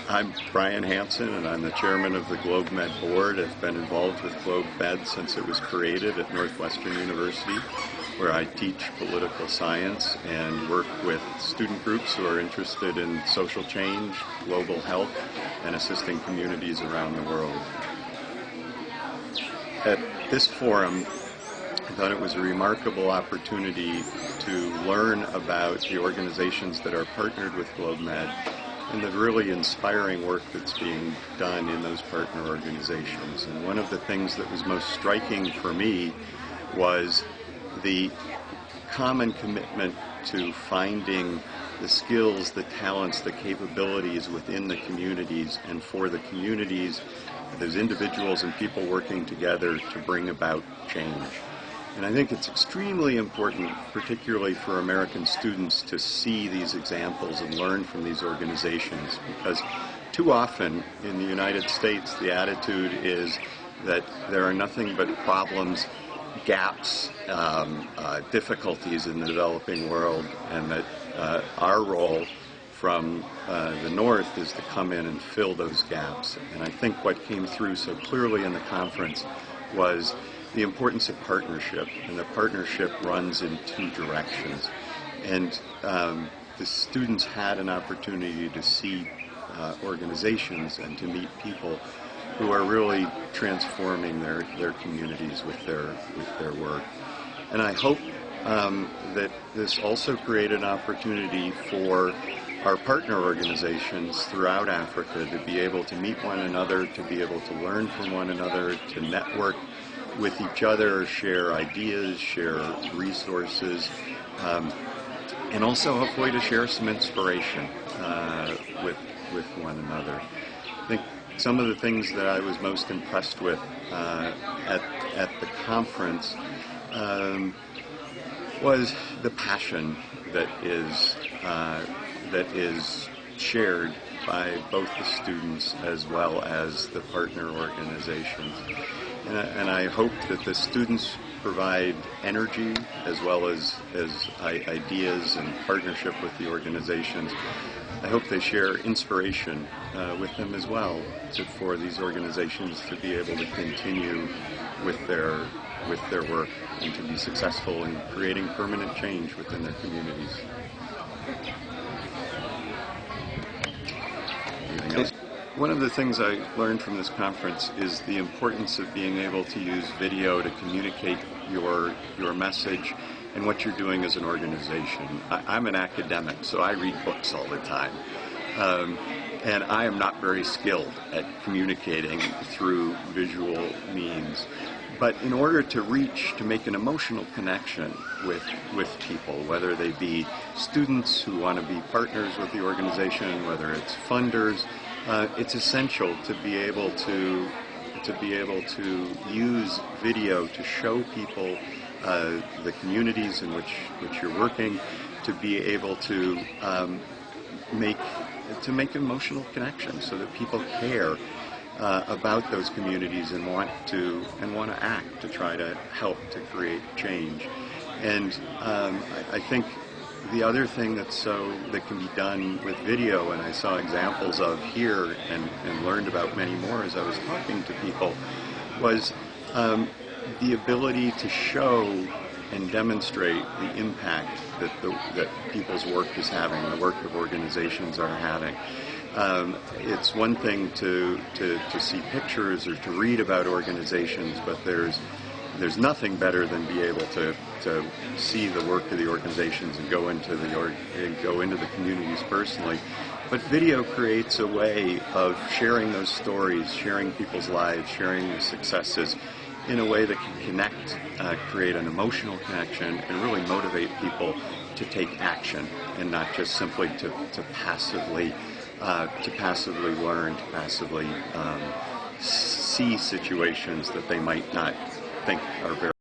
I'm Brian Hanson, and I'm the chairman of the GlobeMed board. I've been involved with GlobeMed since it was created at Northwestern University, where I teach political science and work with student groups who are interested in social change, global health, and assisting communities around the world. At this forum, I thought it was a remarkable opportunity to learn about the organizations that are partnered with GlobeMed and the really inspiring work that's being done in those partner organizations. And one of the things that was most striking for me was the common commitment to finding the skills, the talents, the capabilities within the communities and for the communities, those individuals and people working together to bring about change. And I think it's extremely important, particularly for American students, to see these examples and learn from these organizations, because too often in the United States the attitude is that there are nothing but problems, gaps, difficulties in the developing world, and that our role from the North is to come in and fill those gaps. And I think what came through so clearly in the conference was the importance of partnership, and the partnership runs in two directions. And the students had an opportunity to see organizations and to meet people who are really transforming their communities with their work. And I hope that this also created an opportunity for our partner organizations throughout Africa to be able to meet one another, to be able to learn from one another, to network with each other, share ideas, share resources, and also hopefully to share some inspiration with one another. I think some of the things that I was most impressed with at the conference was the passion that is shared by both the students as well as the partner organizations. And I hope that the students provide energy as well as ideas and partnership with the organizations. I hope they share inspiration with them as well for these organizations to be able to continue with their work and to be successful in creating permanent change within their communities. Anything else? One of the things I learned from this conference is the importance of being able to use video to communicate your message and what you're doing as an organization. I'm an academic, so I read books all the time. And I am not very skilled at communicating through visual means. But in order to make an emotional connection with people, whether they be students who want to be partners with the organization, whether it's funders, it's essential to be able to use video to show people the communities in which you're working, to be able to make emotional connections so that people care about those communities and want to act to try to help to create change. And I think the other thing that can be done with video, and I saw examples of here and learned about many more as I was talking to people, was the ability to show and demonstrate the impact that people's work is having, the work of organizations are having. It's one thing to see pictures or to read about organizations, but there's nothing better than be able to see the work of the organizations and go into the communities personally. But video creates a way of sharing those stories, sharing people's lives, sharing the successes in a way that can connect, create an emotional connection, and really motivate people to take action and not just simply to passively learn, to passively see situations that they might not think are very